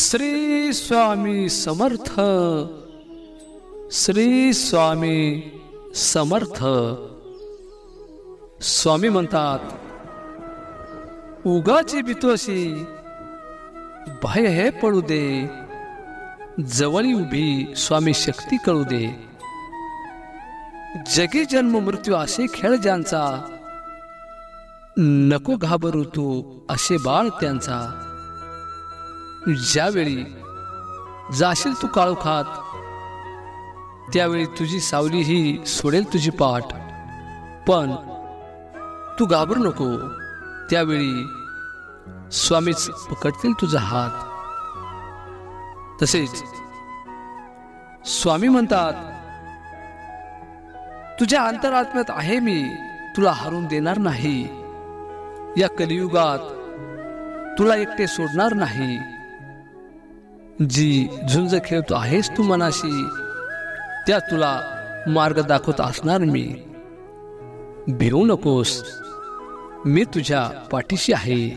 श्री स्वामी समर्थ. श्री स्वामी समर्थ. स्वामी म्हणतात, उगाची भीतोशी भय हे पडू दे, जवळी उभी स्वामी शक्ती कळू दे. जगी जन्म मृत्यू असे खेळ ज्यांचा, नको घाबरू तू असे बाळ त्यांचा. ज्यावेळी जाशील तू काळोखात, त्यावेळी तुझी सावली ही सोडेल तुझी पाठ. पण तू घाबरू नको, त्यावेळी स्वामीच पकडतील तुझा हात. तसेच स्वामी म्हणतात, तुझ्या अंतरात्म्यात आहे मी, तुला हरवून देणार नाही. या कलियुगात तुला एकटे सोडणार नाही. जी झुंज खेळतो आहेस तू मनाशी, त्या तुला मार्ग दाखवत असणार मी. भिवू नकोस, मी तुझ्या पाठीशी आहे.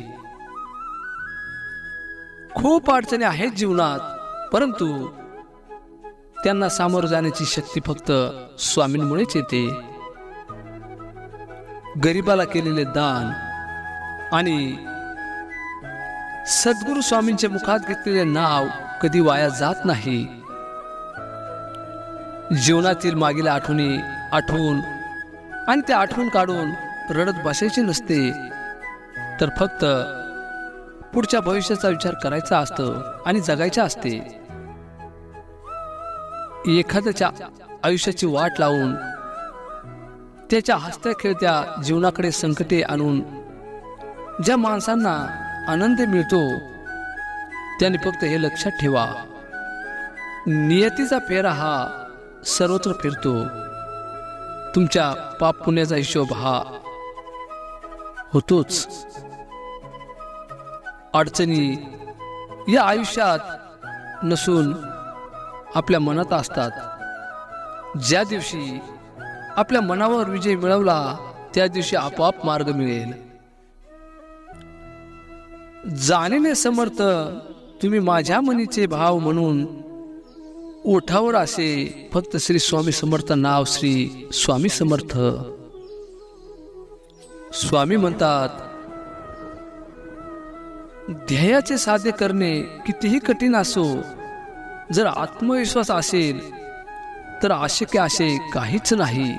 खूप अडचणी आहेत जीवनात, परंतु त्यांना सामोरं जाण्याची शक्ती फक्त स्वामींमुळेच येते. गरिबाला केलेले दान आणि सद्गुरू स्वामींच्या मुखात घेतलेले नाव कधी वाया जात नाही. जीवनातील मागील आठवणी आठवून आणि त्या आठवण काढून रडत बसायचे नसते, तर फक्त पुढच्या भविष्याचा विचार करायचा असतो आणि जगायचे असते. एखाद्याच्या आयुष्याची वाट लावून त्याच्या हसत्या खेळत्या जीवनाकडे संकटे आणून ज्या माणसांना आनंद मिळतो, त्यांनी फक्त हे लक्षात ठेवा, नियतीचा फेरा हा सर्वत्र फिरतो. तुमच्या पाप पुण्याचा हिशोब हा होतोच. अडचणी या आयुष्यात नसून आपल्या मनात असतात. ज्या दिवशी आपल्या मनावर विजय मिळवला, त्या दिवशी आपोआप मार्ग मिळेल. जाणीने समर्थ तुम्ही माझ्या मनीचे भाव म्हणून, ओठावर असे फक्त श्री स्वामी समर्थ नाव. श्री स्वामी समर्थ. स्वामी म्हणतात, ध्येयाचे साध्य करणे कितीही कठीण असो, जर आत्मविश्वास असेल तर अशक्य असे काहीच नाही.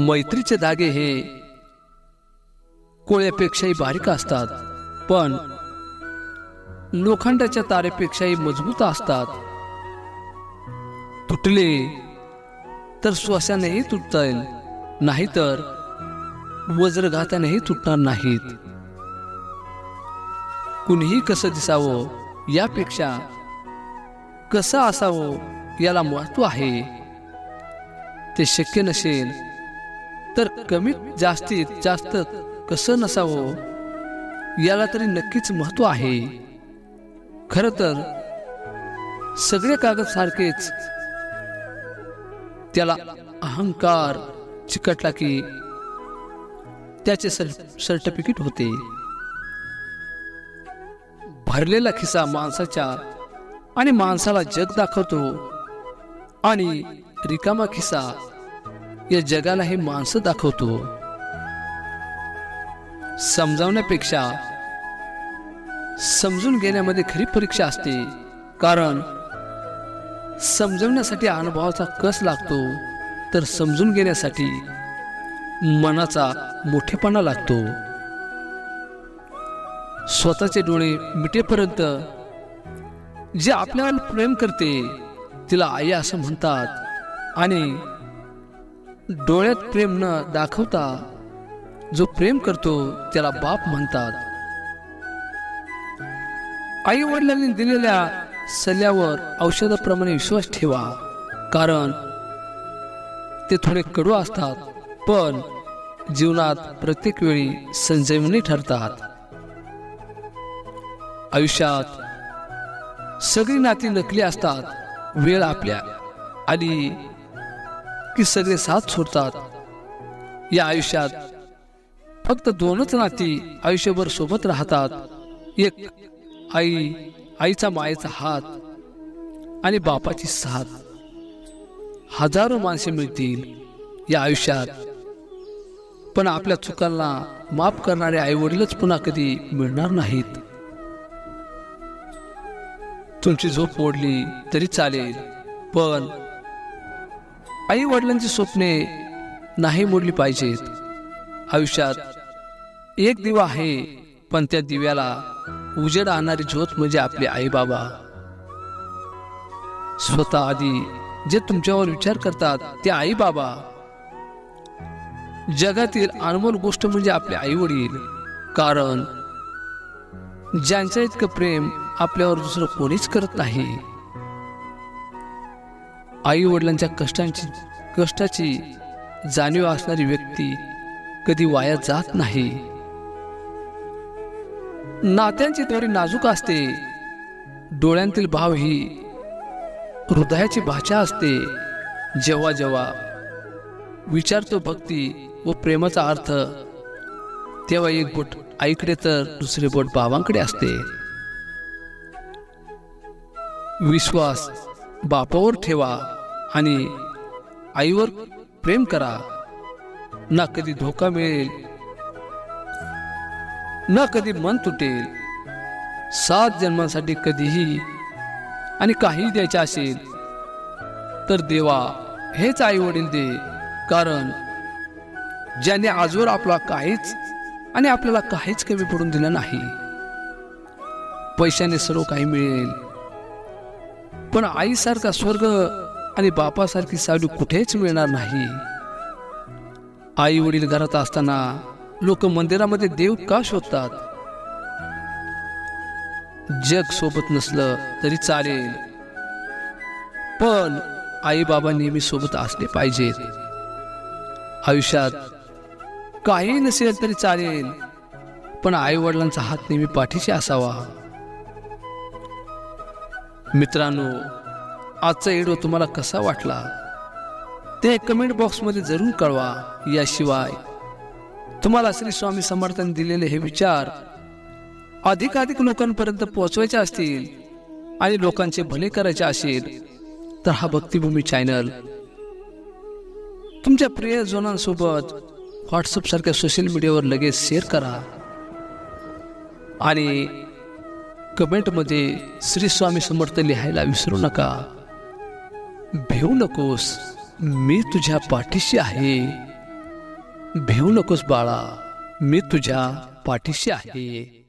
मैत्रीचे धागे हे कोळ्यापेक्षाही बारीक असतात, पण लोखंडाच्या तारेपेक्षाही मजबूत असतात. तुटले तर श्वासानेही तुटतील, नाहीतर वज्रघातानेही तुटणार नाहीत. कुणीही कसं दिसावं यापेक्षा कसं असावं याला महत्व आहे. ते शक्य नसेल तर कमीत जास्तीत जास्त कसं नसावं याला तरी नक्कीच महत्व आहे. खरं तर सगळे कागद सारखेच, त्याला अहंकार चिकटला की त्याचे सर्टिफिकेट होते. भरलेला खिसा माणसाच्या आणि माणसाला जग दाखवतो, आणि रिकामा खिसा या जगाला हे माणसं दाखवतो. समजावण्यापेक्षा समजून घेण्यामध्ये खरी परीक्षा असते. कारण समजवण्यासाठी अनुभवाचा कस लागतो, तर समजून घेण्यासाठी मनाचा मोठेपणा लागतो. स्वतःचे डोळे मिटेपर्यंत जे आपल्याला प्रेम करते तिला आई असं म्हणतात, आणि डोळ्यात प्रेम न दाखवता जो प्रेम करतो त्याला बाप म्हणतात. आई वडिलांनी दिलेल्या सल्ल्यावर औषधाप्रमाणे विश्वास ठेवा, कारण ते थोडे कडू असतात, पण जीवनात प्रत्येक वेळी संजीवनी ठरतात. आयुष्यात सगळी नाती नकली असतात. वेळ आपल्या आली की सगळे साथ सोडतात. या आयुष्यात फक्त दोनच नाती आयुष्यभर सोबत राहतात, एक आईचा मायेचा हात आणि बापाची साथ. हजारो माणसे मिळतील या आयुष्यात, पण आपल्या चुकांना माफ करणारे आई वडीलच पुन्हा कधी मिळणार नाहीत. तुमची झोप मोडली तरी चालेल, पण आई वडिलांची स्वप्ने नाही मोडली पाहिजेत. आयुष्यात एक दिवा आहे, पण त्या दिव्याला उजेड आणणारी ज्योत म्हणजे आपले आई बाबा. स्वतः आधी जे तुमच्यावर विचार करतात ते आई बाबा. जगातील अनमोल गोष्ट म्हणजे आपले आई वडील, कारण ज्यांच्या इतकं प्रेम आपल्यावर दुसरं कोणीच करत नाही. आई वडिलांच्या कष्टाची जाणीव असणारी व्यक्ती कधी वाया जात नाही. नात्यांची दोरी नाजूक असते, डोळ्यांतील भाव ही हृदयाची भाषा असते. जेव्हा जेव्हा विचारतो भक्ती व प्रेमाचा अर्थ, तेव्हा एक बोट आईकडे तर दुसरे बोट बाबांकडे असते. विश्वास बापावर ठेवा आणि आईवर प्रेम करा. ना कधी धोका मिळेल, ना कधी मन तुटेल. 7 जन्मांसाठी कधीही आणि काहीही द्यायचे असेल तर देवा हेच आई वडील दे, कारण ज्याने आजवर आपला काहीच आणि आपल्याला काहीच कमी पडून दिलं नाही. पैशाने सर्व काही मिळेल, पण आईसारखा स्वर्ग आणि बापासारखी सावली कुठेच मिळणार नाही. आई वडील घरात असताना लोक मंदिरामध्ये देव का शोधतात? जग सोबत नसलं तरी चालेल, पण आई बाबा नेहमी सोबत असले पाहिजेत. आयुष्यात काही नसेल तरी चालेल, पण आई वडिलांचा हात नेहमी पाठीशी असावा. मित्रांनो, आजचा व्हिडिओ तुम्हाला कसा वाटला ते कमेंट बॉक्समध्ये जरूर कळवा. याशिवाय तुम्हाला श्री स्वामी समर्थांनी दिलेले हे विचार अधिकाधिक लोकांपर्यंत पोहोचवायचे असतील आणि लोकांचे भले करायचे असेल तर हा भक्तिभूमी चॅनल तुमच्या प्रियजनांसोबत व्हॉट्सअप सारख्या सोशल मीडियावर लगेच शेअर करा आणि कमेंटमध्ये श्री स्वामी समर्थ लिहायला विसरू नका. भेऊ नकोस, मी तुझ्या पाठीशी आहे. भेऊ नकोस बाळा, मी तुझ्या पाठीशी आहे.